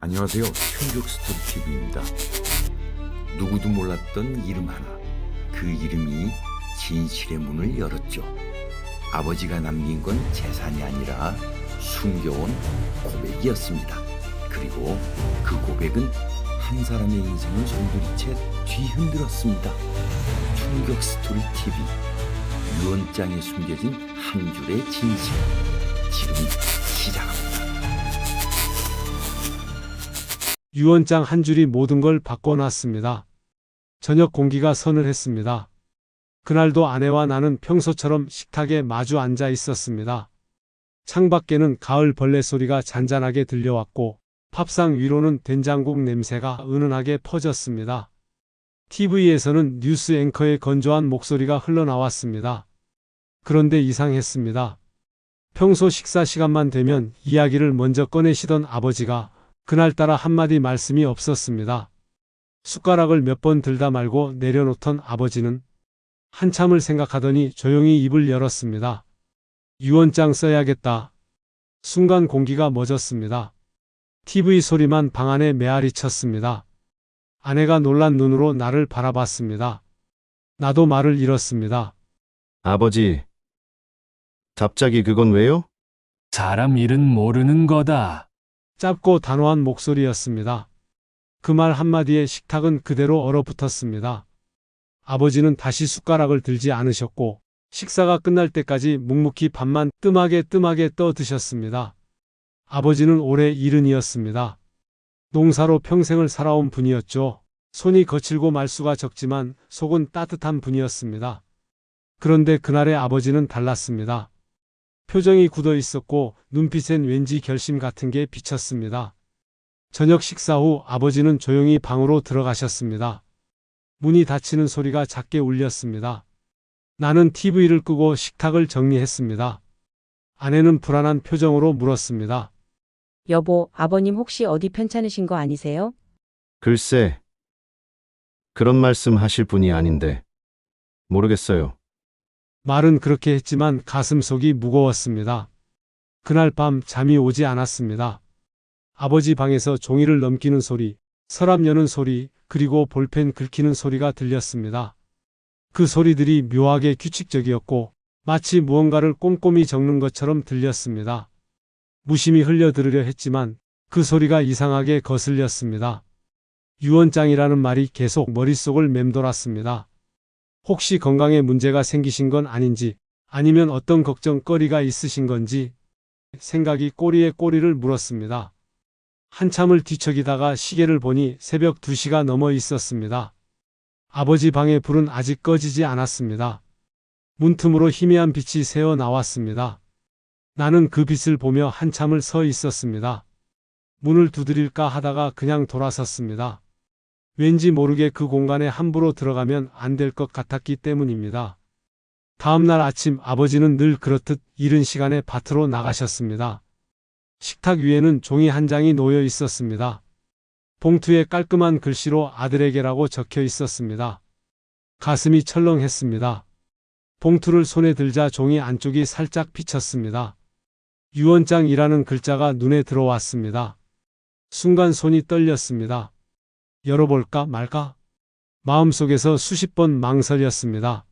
안녕하세요. 충격스토리TV입니다. 누구도 몰랐던 이름 하나. 그 이름이 진실의 문을 열었죠. 아버지가 남긴 건 재산이 아니라 숨겨온 고백이었습니다. 그리고 그 고백은 한 사람의 인생을 송두리째 뒤흔들었습니다. 충격스토리TV 유언장에 숨겨진 한 줄의 진실. 지금 시작합니다. 유언장 한 줄이 모든 걸 바꿔놨습니다. 저녁 공기가 서늘했습니다. 그날도 아내와 나는 평소처럼 식탁에 마주 앉아 있었습니다. 창밖에는 가을 벌레 소리가 잔잔하게 들려왔고 밥상 위로는 된장국 냄새가 은은하게 퍼졌습니다. TV에서는 뉴스 앵커의 건조한 목소리가 흘러나왔습니다. 그런데 이상했습니다. 평소 식사 시간만 되면 이야기를 먼저 꺼내시던 아버지가 그날따라 한마디 말씀이 없었습니다. 숟가락을 몇 번 들다 말고 내려놓던 아버지는 한참을 생각하더니 조용히 입을 열었습니다. 유언장 써야겠다. 순간 공기가 멎었습니다. TV 소리만 방 안에 메아리 쳤습니다. 아내가 놀란 눈으로 나를 바라봤습니다. 나도 말을 잃었습니다. 아버지, 갑자기 그건 왜요? 사람 일은 모르는 거다. 짧고 단호한 목소리였습니다. 그 말 한마디에 식탁은 그대로 얼어붙었습니다. 아버지는 다시 숟가락을 들지 않으셨고 식사가 끝날 때까지 묵묵히 밥만 뜸하게 떠 드셨습니다. 아버지는 올해 70이었습니다. 농사로 평생을 살아온 분이었죠. 손이 거칠고 말수가 적지만 속은 따뜻한 분이었습니다. 그런데 그날의 아버지는 달랐습니다. 표정이 굳어 있었고 눈빛엔 왠지 결심 같은 게 비쳤습니다. 저녁 식사 후 아버지는 조용히 방으로 들어가셨습니다. 문이 닫히는 소리가 작게 울렸습니다. 나는 TV를 끄고 식탁을 정리했습니다. 아내는 불안한 표정으로 물었습니다. 여보, 아버님 혹시 어디 편찮으신 거 아니세요? 글쎄, 그런 말씀 하실 분이 아닌데. 모르겠어요. 말은 그렇게 했지만 가슴속이 무거웠습니다. 그날 밤 잠이 오지 않았습니다. 아버지 방에서 종이를 넘기는 소리, 서랍 여는 소리, 그리고 볼펜 긁히는 소리가 들렸습니다. 그 소리들이 묘하게 규칙적이었고 마치 무언가를 꼼꼼히 적는 것처럼 들렸습니다. 무심히 흘려들으려 했지만 그 소리가 이상하게 거슬렸습니다. 유언장이라는 말이 계속 머릿속을 맴돌았습니다. 혹시 건강에 문제가 생기신 건 아닌지, 아니면 어떤 걱정거리가 있으신 건지 생각이 꼬리에 꼬리를 물었습니다. 한참을 뒤척이다가 시계를 보니 새벽 2시가 넘어 있었습니다. 아버지 방의 불은 아직 꺼지지 않았습니다. 문틈으로 희미한 빛이 새어 나왔습니다. 나는 그 빛을 보며 한참을 서 있었습니다. 문을 두드릴까 하다가 그냥 돌아섰습니다. 왠지 모르게 그 공간에 함부로 들어가면 안 될 것 같았기 때문입니다. 다음 날 아침 아버지는 늘 그렇듯 이른 시간에 밭으로 나가셨습니다. 식탁 위에는 종이 한 장이 놓여 있었습니다. 봉투에 깔끔한 글씨로 아들에게라고 적혀 있었습니다. 가슴이 철렁했습니다. 봉투를 손에 들자 종이 안쪽이 살짝 비쳤습니다. 유언장이라는 글자가 눈에 들어왔습니다. 순간 손이 떨렸습니다. 열어볼까 말까? 마음속에서 수십 번 망설였습니다.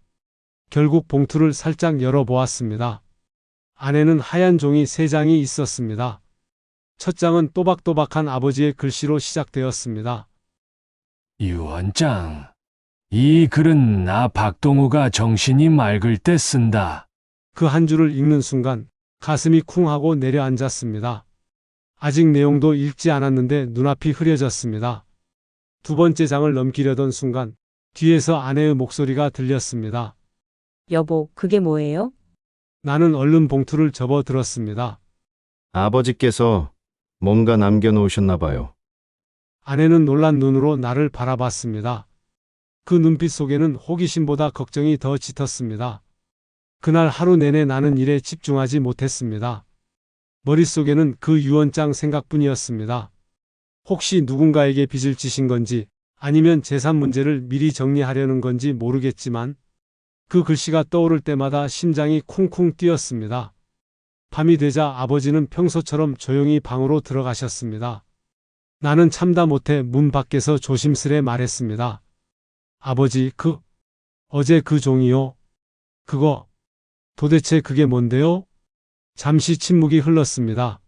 결국 봉투를 살짝 열어보았습니다. 안에는 하얀 종이 3장이 있었습니다. 첫 장은 또박또박한 아버지의 글씨로 시작되었습니다. 유언장. 이 글은 나 박동우가 정신이 맑을 때 쓴다. 그 한 줄을 읽는 순간 가슴이 쿵 하고 내려앉았습니다. 아직 내용도 읽지 않았는데 눈앞이 흐려졌습니다. 두 번째 장을 넘기려던 순간 뒤에서 아내의 목소리가 들렸습니다. 여보, 그게 뭐예요? 나는 얼른 봉투를 접어들었습니다. 아버지께서 뭔가 남겨놓으셨나 봐요. 아내는 놀란 눈으로 나를 바라봤습니다. 그 눈빛 속에는 호기심보다 걱정이 더 짙었습니다. 그날 하루 내내 나는 일에 집중하지 못했습니다. 머릿속에는 그 유언장 생각뿐이었습니다. 혹시 누군가에게 빚을 지신 건지 아니면 재산 문제를 미리 정리하려는 건지 모르겠지만 그 글씨가 떠오를 때마다 심장이 쿵쿵 뛰었습니다. 밤이 되자 아버지는 평소처럼 조용히 방으로 들어가셨습니다. 나는 참다 못해 문 밖에서 조심스레 말했습니다. 아버지, 어제 그 종이요? 그거, 도대체 그게 뭔데요? 잠시 침묵이 흘렀습니다.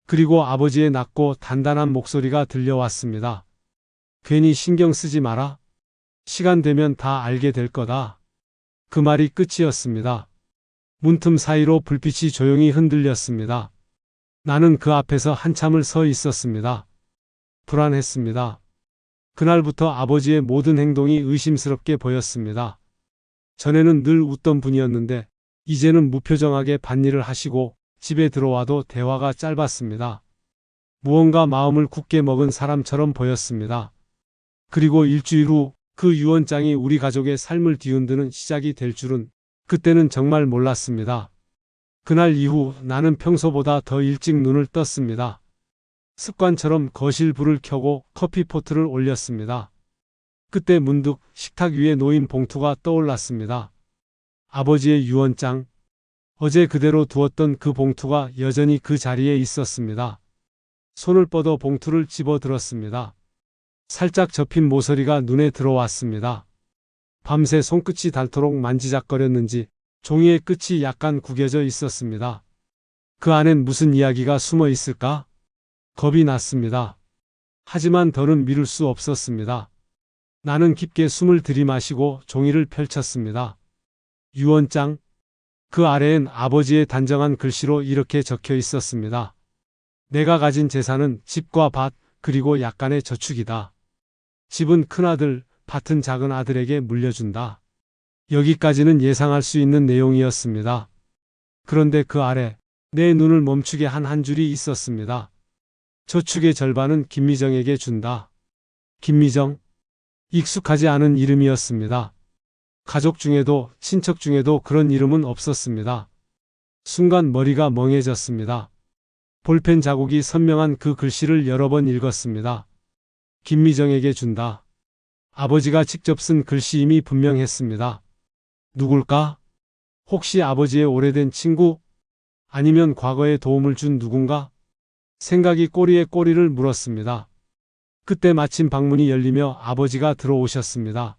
그리고 아버지의 낮고 단단한 목소리가 들려왔습니다. 괜히 신경 쓰지 마라. 시간 되면 다 알게 될 거다. 그 말이 끝이었습니다. 문틈 사이로 불빛이 조용히 흔들렸습니다. 나는 그 앞에서 한참을 서 있었습니다. 불안했습니다. 그날부터 아버지의 모든 행동이 의심스럽게 보였습니다. 전에는 늘 웃던 분이었는데 이제는 무표정하게 밭일을 하시고 집에 들어와도 대화가 짧았습니다. 무언가 마음을 굳게 먹은 사람처럼 보였습니다. 그리고 일주일 후 그 유언장이 우리 가족의 삶을 뒤흔드는 시작이 될 줄은 그때는 정말 몰랐습니다. 그날 이후 나는 평소보다 더 일찍 눈을 떴습니다. 습관처럼 거실 불을 켜고 커피포트를 올렸습니다. 그때 문득 식탁 위에 놓인 봉투가 떠올랐습니다. 아버지의 유언장. 어제 그대로 두었던 그 봉투가 여전히 그 자리에 있었습니다. 손을 뻗어 봉투를 집어들었습니다. 살짝 접힌 모서리가 눈에 들어왔습니다. 밤새 손끝이 닳도록 만지작거렸는지 종이의 끝이 약간 구겨져 있었습니다. 그 안엔 무슨 이야기가 숨어 있을까? 겁이 났습니다. 하지만 더는 미룰 수 없었습니다. 나는 깊게 숨을 들이마시고 종이를 펼쳤습니다. 유언장. 그 아래엔 아버지의 단정한 글씨로 이렇게 적혀 있었습니다. 내가 가진 재산은 집과 밭, 그리고 약간의 저축이다. 집은 큰아들, 밭은 작은 아들에게 물려준다. 여기까지는 예상할 수 있는 내용이었습니다. 그런데 그 아래 내 눈을 멈추게 한 한 줄이 있었습니다. 저축의 절반은 김미정에게 준다. 김미정. 익숙하지 않은 이름이었습니다. 가족 중에도 친척 중에도 그런 이름은 없었습니다. 순간 머리가 멍해졌습니다. 볼펜 자국이 선명한 그 글씨를 여러 번 읽었습니다. 김미정에게 준다. 아버지가 직접 쓴 글씨임이 분명했습니다. 누굴까? 혹시 아버지의 오래된 친구? 아니면 과거에 도움을 준 누군가? 생각이 꼬리에 꼬리를 물었습니다. 그때 마침 방문이 열리며 아버지가 들어오셨습니다.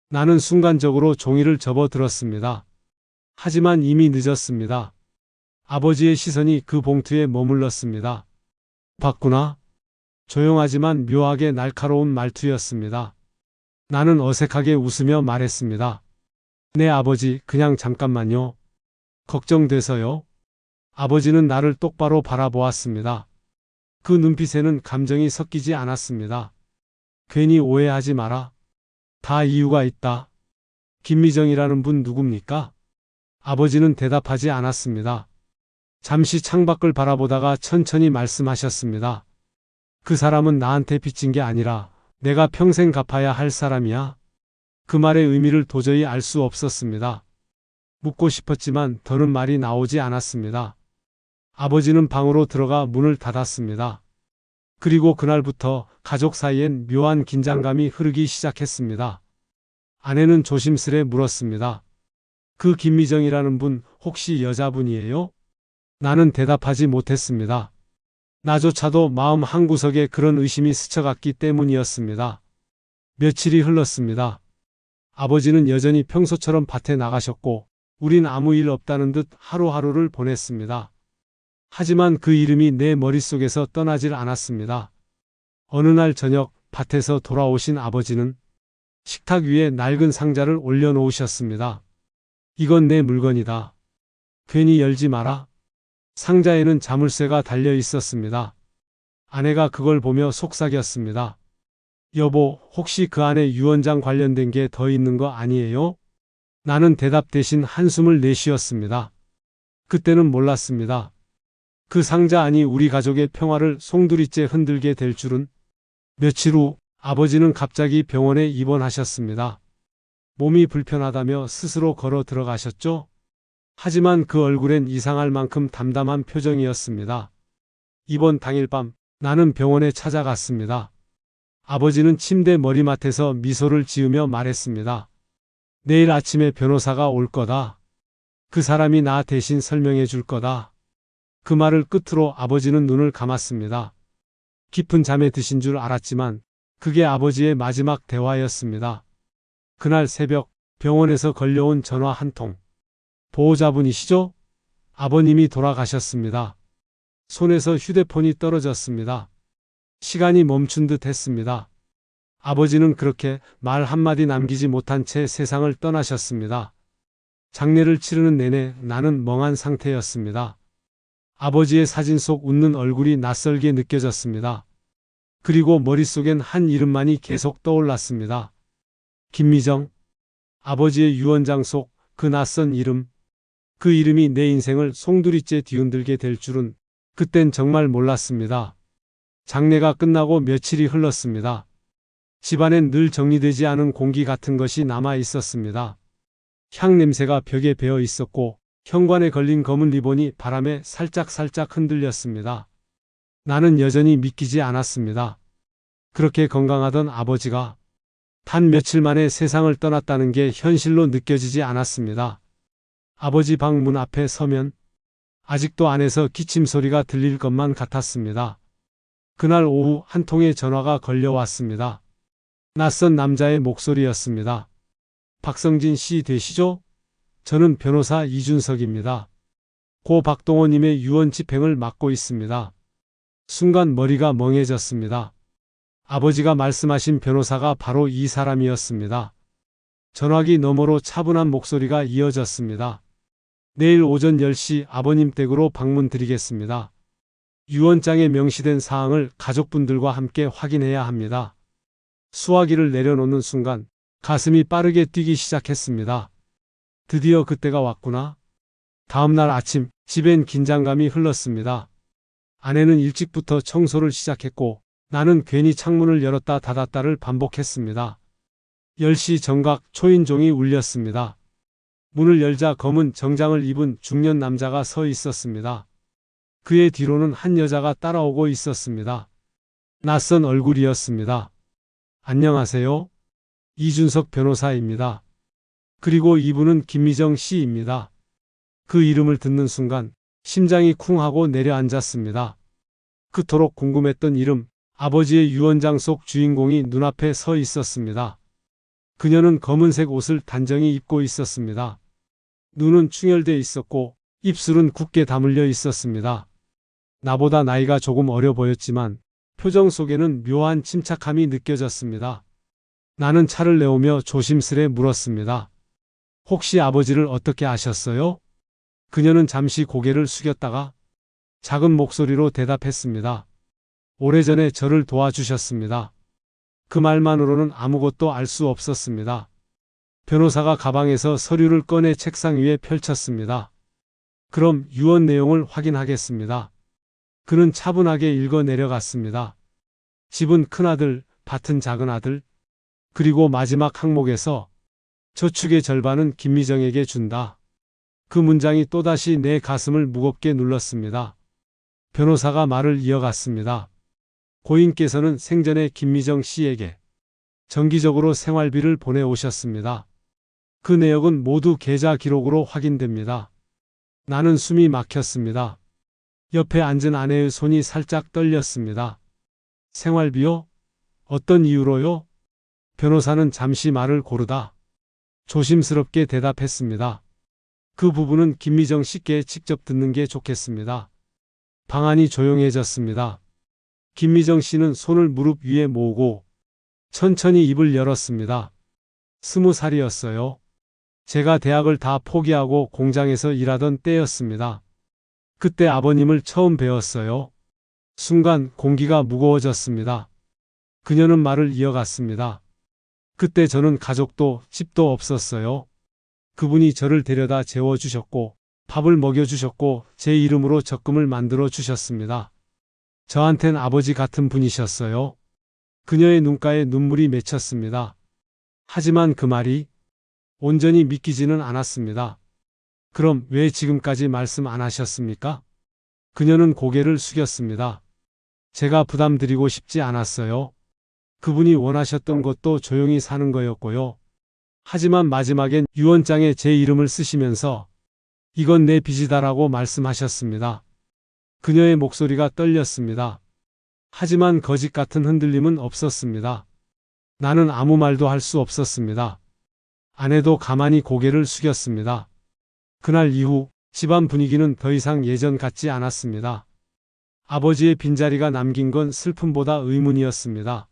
나는 순간적으로 종이를 접어들었습니다. 하지만 이미 늦었습니다. 아버지의 시선이 그 봉투에 머물렀습니다. 봤구나. 조용하지만 묘하게 날카로운 말투였습니다. 나는 어색하게 웃으며 말했습니다. 네, 아버지, 그냥 잠깐만요. 걱정돼서요. 아버지는 나를 똑바로 바라보았습니다. 그 눈빛에는 감정이 섞이지 않았습니다. 괜히 오해하지 마라. 다 이유가 있다. 김미정이라는 분 누굽니까? 아버지는 대답하지 않았습니다. 잠시 창밖을 바라보다가 천천히 말씀하셨습니다. 그 사람은 나한테 빚진 게 아니라 내가 평생 갚아야 할 사람이야. 그 말의 의미를 도저히 알 수 없었습니다. 묻고 싶었지만 더는 말이 나오지 않았습니다. 아버지는 방으로 들어가 문을 닫았습니다. 그리고 그날부터 가족 사이엔 묘한 긴장감이 흐르기 시작했습니다. 아내는 조심스레 물었습니다. 그 김미정이라는 분 혹시 여자분이에요? 나는 대답하지 못했습니다. 나조차도 마음 한구석에 그런 의심이 스쳐갔기 때문이었습니다. 며칠이 흘렀습니다. 아버지는 여전히 평소처럼 밭에 나가셨고 우린 아무 일 없다는 듯 하루하루를 보냈습니다. 하지만 그 이름이 내 머릿속에서 떠나질 않았습니다. 어느 날 저녁 밭에서 돌아오신 아버지는 식탁 위에 낡은 상자를 올려놓으셨습니다. 이건 내 물건이다. 괜히 열지 마라. 상자에는 자물쇠가 달려 있었습니다. 아내가 그걸 보며 속삭였습니다. 여보, 혹시 그 안에 유언장 관련된 게 더 있는 거 아니에요? 나는 대답 대신 한숨을 내쉬었습니다. 그때는 몰랐습니다. 그 상자 안이 우리 가족의 평화를 송두리째 흔들게 될 줄은. 며칠 후 아버지는 갑자기 병원에 입원하셨습니다. 몸이 불편하다며 스스로 걸어 들어가셨죠? 하지만 그 얼굴엔 이상할 만큼 담담한 표정이었습니다. 입원 당일 밤 나는 병원에 찾아갔습니다. 아버지는 침대 머리맡에서 미소를 지으며 말했습니다. 내일 아침에 변호사가 올 거다. 그 사람이 나 대신 설명해 줄 거다. 그 말을 끝으로 아버지는 눈을 감았습니다. 깊은 잠에 드신 줄 알았지만 그게 아버지의 마지막 대화였습니다. 그날 새벽 병원에서 걸려온 전화 한 통. 보호자분이시죠? 아버님이 돌아가셨습니다. 손에서 휴대폰이 떨어졌습니다. 시간이 멈춘 듯 했습니다. 아버지는 그렇게 말 한마디 남기지 못한 채 세상을 떠나셨습니다. 장례를 치르는 내내 나는 멍한 상태였습니다. 아버지의 사진 속 웃는 얼굴이 낯설게 느껴졌습니다. 그리고 머릿속엔 한 이름만이 계속 떠올랐습니다. 김미정. 아버지의 유언장 속 그 낯선 이름. 그 이름이 내 인생을 송두리째 뒤흔들게 될 줄은 그땐 정말 몰랐습니다. 장례가 끝나고 며칠이 흘렀습니다. 집안엔 늘 정리되지 않은 공기 같은 것이 남아 있었습니다. 향 냄새가 벽에 배어 있었고 현관에 걸린 검은 리본이 바람에 살짝살짝 흔들렸습니다. 나는 여전히 믿기지 않았습니다. 그렇게 건강하던 아버지가 단 며칠 만에 세상을 떠났다는 게 현실로 느껴지지 않았습니다. 아버지 방 문 앞에 서면 아직도 안에서 기침 소리가 들릴 것만 같았습니다. 그날 오후 한 통의 전화가 걸려왔습니다. 낯선 남자의 목소리였습니다. 박성진 씨 되시죠? 저는 변호사 이준석입니다. 고 박동호님의 유언 집행을 맡고 있습니다. 순간 머리가 멍해졌습니다. 아버지가 말씀하신 변호사가 바로 이 사람이었습니다. 전화기 너머로 차분한 목소리가 이어졌습니다. 내일 오전 10시 아버님 댁으로 방문 드리겠습니다. 유언장에 명시된 사항을 가족분들과 함께 확인해야 합니다. 수화기를 내려놓는 순간 가슴이 빠르게 뛰기 시작했습니다. 드디어 그때가 왔구나. 다음 날 아침 집엔 긴장감이 흘렀습니다. 아내는 일찍부터 청소를 시작했고 나는 괜히 창문을 열었다 닫았다를 반복했습니다. 10시 정각 초인종이 울렸습니다. 문을 열자 검은 정장을 입은 중년 남자가 서 있었습니다. 그의 뒤로는 한 여자가 따라오고 있었습니다. 낯선 얼굴이었습니다. 안녕하세요. 이준석 변호사입니다. 그리고 이분은 김미정 씨입니다. 그 이름을 듣는 순간 심장이 쿵 하고 내려앉았습니다. 그토록 궁금했던 이름, 아버지의 유언장 속 주인공이 눈앞에 서 있었습니다. 그녀는 검은색 옷을 단정히 입고 있었습니다. 눈은 충혈돼 있었고 입술은 굳게 다물려 있었습니다. 나보다 나이가 조금 어려 보였지만 표정 속에는 묘한 침착함이 느껴졌습니다. 나는 차를 내오며 조심스레 물었습니다. 혹시 아버지를 어떻게 아셨어요? 그녀는 잠시 고개를 숙였다가 작은 목소리로 대답했습니다. 오래전에 저를 도와주셨습니다. 그 말만으로는 아무것도 알 수 없었습니다. 변호사가 가방에서 서류를 꺼내 책상 위에 펼쳤습니다. 그럼 유언 내용을 확인하겠습니다. 그는 차분하게 읽어 내려갔습니다. 집은 큰아들, 밭은 작은아들, 그리고 마지막 항목에서 저축의 절반은 김미정에게 준다. 그 문장이 또다시 내 가슴을 무겁게 눌렀습니다. 변호사가 말을 이어갔습니다. 고인께서는 생전에 김미정 씨에게 정기적으로 생활비를 보내오셨습니다. 그 내역은 모두 계좌 기록으로 확인됩니다. 나는 숨이 막혔습니다. 옆에 앉은 아내의 손이 살짝 떨렸습니다. 생활비요? 어떤 이유로요? 변호사는 잠시 말을 고르다 조심스럽게 대답했습니다. 그 부분은 김미정 씨께 직접 듣는 게 좋겠습니다. 방안이 조용해졌습니다. 김미정 씨는 손을 무릎 위에 모으고 천천히 입을 열었습니다. 20살이었어요. 제가 대학을 다 포기하고 공장에서 일하던 때였습니다. 그때 아버님을 처음 뵈었어요. 순간 공기가 무거워졌습니다. 그녀는 말을 이어갔습니다. 그때 저는 가족도 집도 없었어요. 그분이 저를 데려다 재워주셨고 밥을 먹여주셨고 제 이름으로 적금을 만들어 주셨습니다. 저한텐 아버지 같은 분이셨어요. 그녀의 눈가에 눈물이 맺혔습니다. 하지만 그 말이 온전히 믿기지는 않았습니다. 그럼 왜 지금까지 말씀 안 하셨습니까? 그녀는 고개를 숙였습니다. 제가 부담드리고 싶지 않았어요. 그분이 원하셨던 것도 조용히 사는 거였고요. 하지만 마지막엔 유언장에 제 이름을 쓰시면서 이건 내 빚이다라고 말씀하셨습니다. 그녀의 목소리가 떨렸습니다. 하지만 거짓 같은 흔들림은 없었습니다. 나는 아무 말도 할 수 없었습니다. 아내도 가만히 고개를 숙였습니다. 그날 이후 집안 분위기는 더 이상 예전 같지 않았습니다. 아버지의 빈자리가 남긴 건 슬픔보다 의문이었습니다.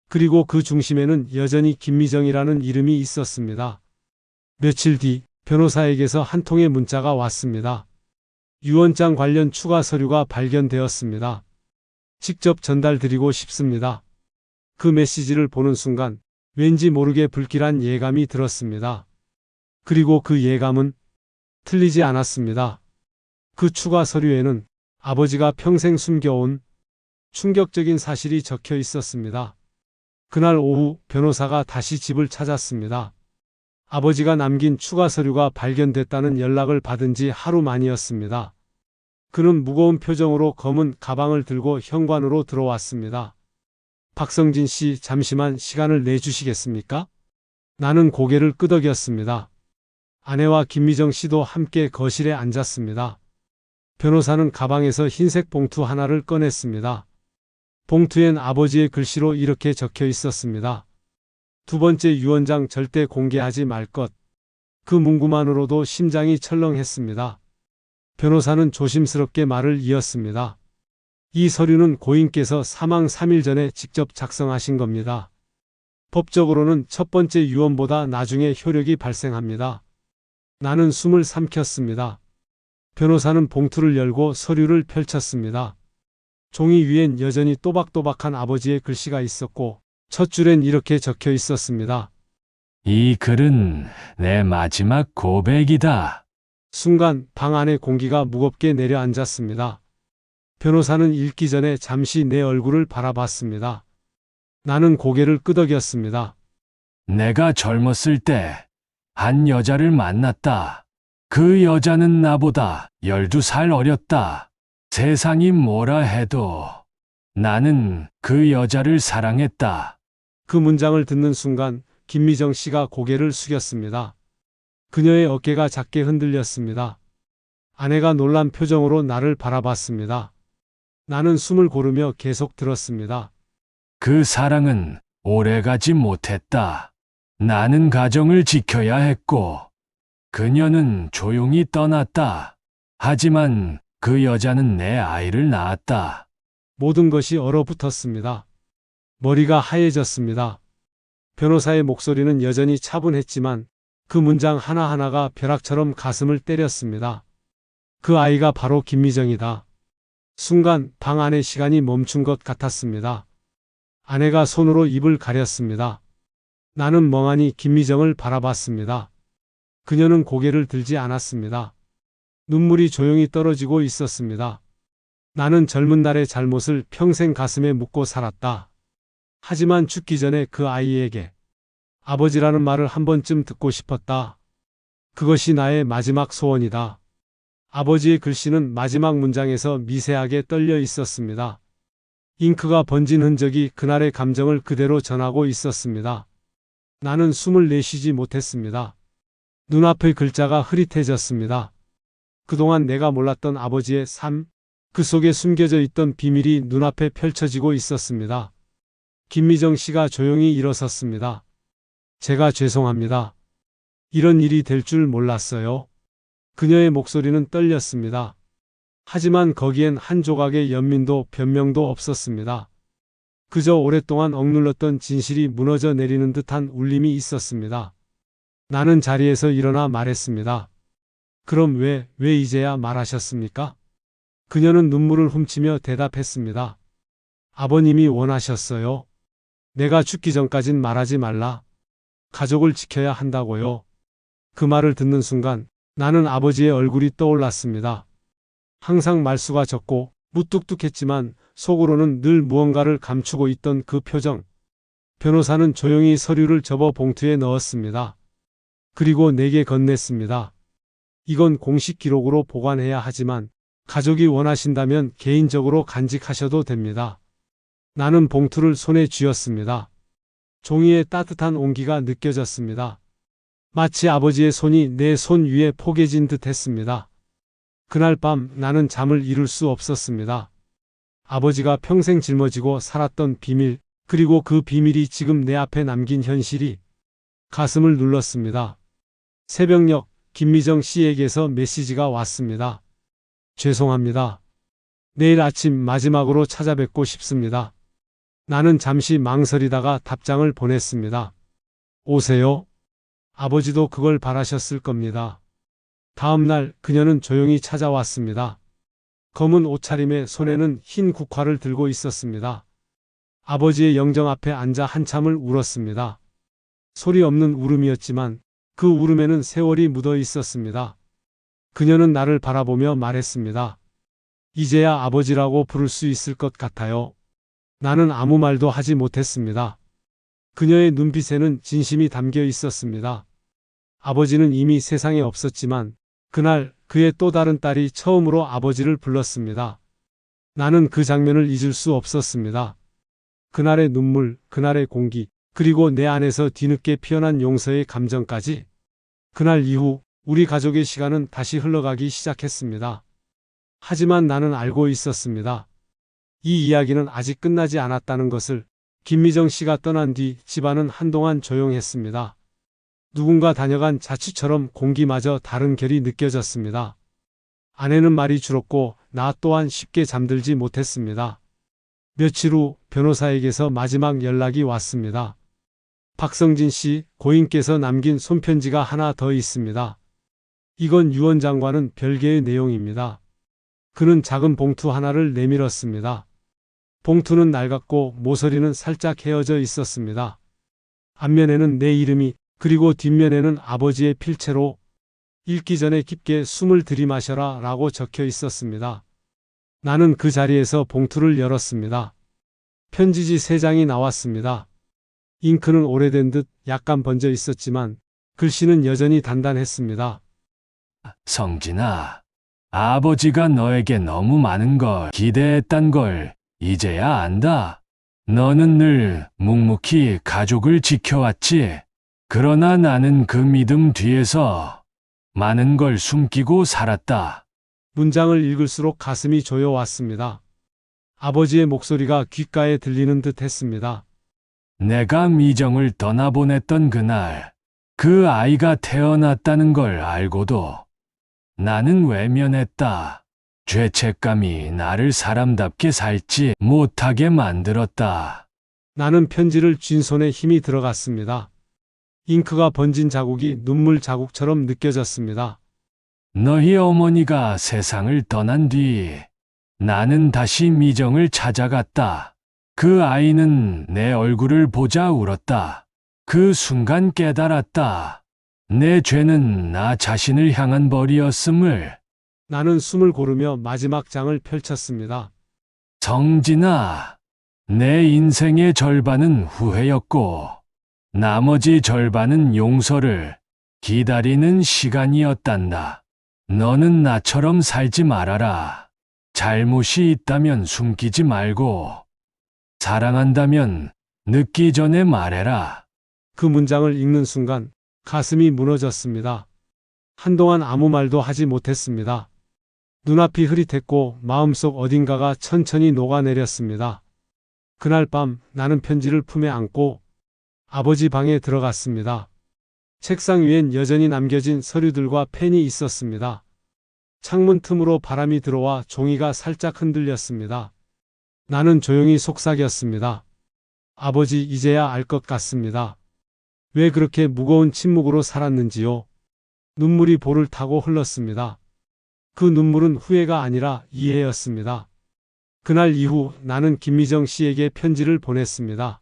그리고 그 중심에는 여전히 김미정이라는 이름이 있었습니다. 며칠 뒤 변호사에게서 한 통의 문자가 왔습니다. 유언장 관련 추가 서류가 발견되었습니다. 직접 전달드리고 싶습니다. 그 메시지를 보는 순간 왠지 모르게 불길한 예감이 들었습니다. 그리고 그 예감은 틀리지 않았습니다. 그 추가 서류에는 아버지가 평생 숨겨온 충격적인 사실이 적혀 있었습니다. 그날 오후 변호사가 다시 집을 찾았습니다. 아버지가 남긴 추가 서류가 발견됐다는 연락을 받은 지 하루 만이었습니다. 그는 무거운 표정으로 검은 가방을 들고 현관으로 들어왔습니다. 박성진 씨, 잠시만 시간을 내주시겠습니까? 나는 고개를 끄덕였습니다. 아내와 김미정 씨도 함께 거실에 앉았습니다. 변호사는 가방에서 흰색 봉투 하나를 꺼냈습니다. 봉투엔 아버지의 글씨로 이렇게 적혀 있었습니다. 두 번째 유언장 절대 공개하지 말 것. 그 문구만으로도 심장이 철렁했습니다. 변호사는 조심스럽게 말을 이었습니다. 이 서류는 고인께서 사망 3일 전에 직접 작성하신 겁니다. 법적으로는 첫 번째 유언보다 나중에 효력이 발생합니다. 나는 숨을 삼켰습니다. 변호사는 봉투를 열고 서류를 펼쳤습니다. 종이 위엔 여전히 또박또박한 아버지의 글씨가 있었고 첫 줄엔 이렇게 적혀 있었습니다. 이 글은 내 마지막 고백이다. 순간 방 안의 공기가 무겁게 내려앉았습니다. 변호사는 읽기 전에 잠시 내 얼굴을 바라봤습니다. 나는 고개를 끄덕였습니다. 내가 젊었을 때 한 여자를 만났다. 그 여자는 나보다 12살 어렸다. 세상이 뭐라 해도 나는 그 여자를 사랑했다. 그 문장을 듣는 순간 김미정 씨가 고개를 숙였습니다. 그녀의 어깨가 작게 흔들렸습니다. 아내가 놀란 표정으로 나를 바라봤습니다. 나는 숨을 고르며 계속 들었습니다. 그 사랑은 오래가지 못했다. 나는 가정을 지켜야 했고 그녀는 조용히 떠났다. 하지만 그 여자는 내 아이를 낳았다. 모든 것이 얼어붙었습니다. 머리가 하얘졌습니다. 변호사의 목소리는 여전히 차분했지만 그 문장 하나하나가 벼락처럼 가슴을 때렸습니다. 그 아이가 바로 김미정이다. 순간 방 안의 시간이 멈춘 것 같았습니다. 아내가 손으로 입을 가렸습니다. 나는 멍하니 김미정을 바라봤습니다. 그녀는 고개를 들지 않았습니다. 눈물이 조용히 떨어지고 있었습니다. 나는 젊은 날의 잘못을 평생 가슴에 묻고 살았다. 하지만 죽기 전에 그 아이에게 아버지라는 말을 한 번쯤 듣고 싶었다. 그것이 나의 마지막 소원이다. 아버지의 글씨는 마지막 문장에서 미세하게 떨려 있었습니다. 잉크가 번진 흔적이 그날의 감정을 그대로 전하고 있었습니다. 나는 숨을 내쉬지 못했습니다. 눈앞의 글자가 흐릿해졌습니다. 그동안 내가 몰랐던 아버지의 삶, 그 속에 숨겨져 있던 비밀이 눈앞에 펼쳐지고 있었습니다. 김미정 씨가 조용히 일어섰습니다. 제가 죄송합니다. 이런 일이 될 줄 몰랐어요. 그녀의 목소리는 떨렸습니다. 하지만 거기엔 한 조각의 연민도 변명도 없었습니다. 그저 오랫동안 억눌렀던 진실이 무너져 내리는 듯한 울림이 있었습니다. 나는 자리에서 일어나 말했습니다. 그럼 왜 이제야 말하셨습니까? 그녀는 눈물을 훔치며 대답했습니다. 아버님이 원하셨어요. 내가 죽기 전까진 말하지 말라. 가족을 지켜야 한다고요. 그 말을 듣는 순간 나는 아버지의 얼굴이 떠올랐습니다. 항상 말수가 적고 무뚝뚝했지만 속으로는 늘 무언가를 감추고 있던 그 표정. 변호사는 조용히 서류를 접어 봉투에 넣었습니다. 그리고 내게 건넸습니다. 이건 공식 기록으로 보관해야 하지만 가족이 원하신다면 개인적으로 간직하셔도 됩니다. 나는 봉투를 손에 쥐었습니다. 종이에 따뜻한 온기가 느껴졌습니다. 마치 아버지의 손이 내 손 위에 포개진 듯 했습니다. 그날 밤 나는 잠을 이룰 수 없었습니다. 아버지가 평생 짊어지고 살았던 비밀, 그리고 그 비밀이 지금 내 앞에 남긴 현실이 가슴을 눌렀습니다. 새벽녘 김미정 씨에게서 메시지가 왔습니다. 죄송합니다. 내일 아침 마지막으로 찾아뵙고 싶습니다. 나는 잠시 망설이다가 답장을 보냈습니다. 오세요. 아버지도 그걸 바라셨을 겁니다. 다음 날 그녀는 조용히 찾아왔습니다. 검은 옷차림에 손에는 흰 국화를 들고 있었습니다. 아버지의 영정 앞에 앉아 한참을 울었습니다. 소리 없는 울음이었지만 그 울음에는 세월이 묻어 있었습니다. 그녀는 나를 바라보며 말했습니다. 이제야 아버지라고 부를 수 있을 것 같아요. 나는 아무 말도 하지 못했습니다. 그녀의 눈빛에는 진심이 담겨 있었습니다. 아버지는 이미 세상에 없었지만 그날 그의 또 다른 딸이 처음으로 아버지를 불렀습니다. 나는 그 장면을 잊을 수 없었습니다. 그날의 눈물, 그날의 공기, 그리고 내 안에서 뒤늦게 피어난 용서의 감정까지. 그날 이후 우리 가족의 시간은 다시 흘러가기 시작했습니다. 하지만 나는 알고 있었습니다. 이 이야기는 아직 끝나지 않았다는 것을. 김미정 씨가 떠난 뒤 집안은 한동안 조용했습니다. 누군가 다녀간 자취처럼 공기마저 다른 결이 느껴졌습니다. 아내는 말이 줄었고 나 또한 쉽게 잠들지 못했습니다. 며칠 후 변호사에게서 마지막 연락이 왔습니다. 박성진 씨, 고인께서 남긴 손편지가 하나 더 있습니다. 이건 유 원장과는 별개의 내용입니다. 그는 작은 봉투 하나를 내밀었습니다. 봉투는 낡았고 모서리는 살짝 헤어져 있었습니다. 앞면에는 내 이름이, 그리고 뒷면에는 아버지의 필체로 읽기 전에 깊게 숨을 들이마셔라 라고 적혀 있었습니다. 나는 그 자리에서 봉투를 열었습니다. 편지지 3장이 나왔습니다. 잉크는 오래된 듯 약간 번져 있었지만 글씨는 여전히 단단했습니다. 성진아, 아버지가 너에게 너무 많은 걸 기대했단 걸 이제야 안다. 너는 늘 묵묵히 가족을 지켜왔지. 그러나 나는 그 믿음 뒤에서 많은 걸 숨기고 살았다. 문장을 읽을수록 가슴이 조여왔습니다. 아버지의 목소리가 귓가에 들리는 듯 했습니다. 내가 미정을 떠나보냈던 그날, 그 아이가 태어났다는 걸 알고도 나는 외면했다. 죄책감이 나를 사람답게 살지 못하게 만들었다. 나는 편지를 쥔 손에 힘이 들어갔습니다. 잉크가 번진 자국이 눈물 자국처럼 느껴졌습니다. 너희 어머니가 세상을 떠난 뒤 나는 다시 미정을 찾아갔다. 그 아이는 내 얼굴을 보자 울었다. 그 순간 깨달았다. 내 죄는 나 자신을 향한 벌이었음을. 나는 숨을 고르며 마지막 장을 펼쳤습니다. 성진아, 내 인생의 절반은 후회였고 나머지 절반은 용서를 기다리는 시간이었단다. 너는 나처럼 살지 말아라. 잘못이 있다면 숨기지 말고 사랑한다면 늦기 전에 말해라. 그 문장을 읽는 순간 가슴이 무너졌습니다. 한동안 아무 말도 하지 못했습니다. 눈앞이 흐릿했고 마음속 어딘가가 천천히 녹아내렸습니다. 그날 밤 나는 편지를 품에 안고 아버지 방에 들어갔습니다. 책상 위엔 여전히 남겨진 서류들과 펜이 있었습니다. 창문 틈으로 바람이 들어와 종이가 살짝 흔들렸습니다. 나는 조용히 속삭였습니다. 아버지, 이제야 알 것 같습니다. 왜 그렇게 무거운 침묵으로 살았는지요. 눈물이 볼을 타고 흘렀습니다. 그 눈물은 후회가 아니라 이해였습니다. 그날 이후 나는 김미정 씨에게 편지를 보냈습니다.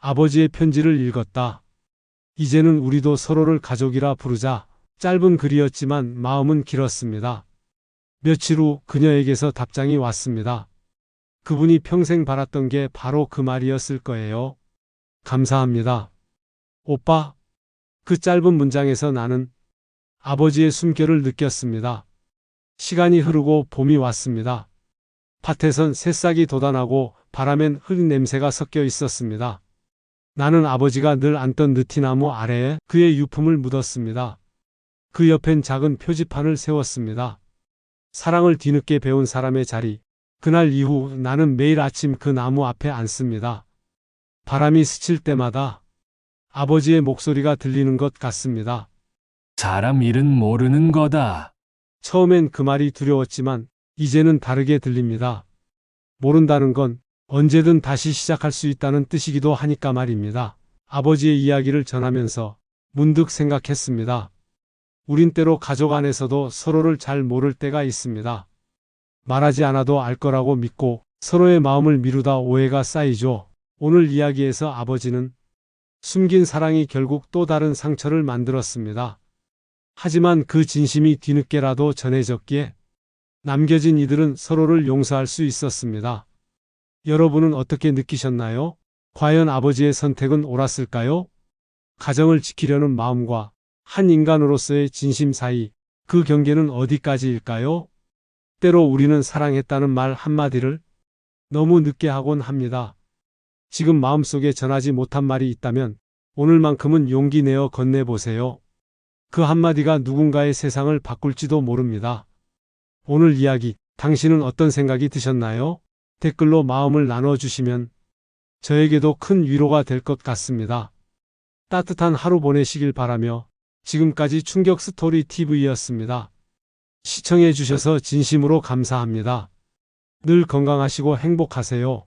아버지의 편지를 읽었다. 이제는 우리도 서로를 가족이라 부르자. 짧은 글이었지만 마음은 길었습니다. 며칠 후 그녀에게서 답장이 왔습니다. 그분이 평생 바랐던 게 바로 그 말이었을 거예요. 감사합니다. 오빠. 그 짧은 문장에서 나는 아버지의 숨결을 느꼈습니다. 시간이 흐르고 봄이 왔습니다. 밭에선 새싹이 돋아나고 바람엔 흙 냄새가 섞여 있었습니다. 나는 아버지가 늘 앉던 느티나무 아래에 그의 유품을 묻었습니다. 그 옆엔 작은 표지판을 세웠습니다. 사랑을 뒤늦게 배운 사람의 자리. 그날 이후 나는 매일 아침 그 나무 앞에 앉습니다. 바람이 스칠 때마다 아버지의 목소리가 들리는 것 같습니다. 사람 일은 모르는 거다. 처음엔 그 말이 두려웠지만 이제는 다르게 들립니다. 모른다는 건 언제든 다시 시작할 수 있다는 뜻이기도 하니까 말입니다. 아버지의 이야기를 전하면서 문득 생각했습니다. 우린 때로 가족 안에서도 서로를 잘 모를 때가 있습니다. 말하지 않아도 알 거라고 믿고 서로의 마음을 미루다 오해가 쌓이죠. 오늘 이야기에서 아버지는 숨긴 사랑이 결국 또 다른 상처를 만들었습니다. 하지만 그 진심이 뒤늦게라도 전해졌기에 남겨진 이들은 서로를 용서할 수 있었습니다. 여러분은 어떻게 느끼셨나요? 과연 아버지의 선택은 옳았을까요? 가정을 지키려는 마음과 한 인간으로서의 진심 사이, 그 경계는 어디까지일까요? 때로 우리는 사랑했다는 말 한마디를 너무 늦게 하곤 합니다. 지금 마음속에 전하지 못한 말이 있다면 오늘만큼은 용기 내어 건네보세요. 그 한마디가 누군가의 세상을 바꿀지도 모릅니다. 오늘 이야기, 당신은 어떤 생각이 드셨나요? 댓글로 마음을 나눠주시면 저에게도 큰 위로가 될 것 같습니다. 따뜻한 하루 보내시길 바라며 지금까지 충격 스토리 TV였습니다. 시청해 주셔서 진심으로 감사합니다. 늘 건강하시고 행복하세요.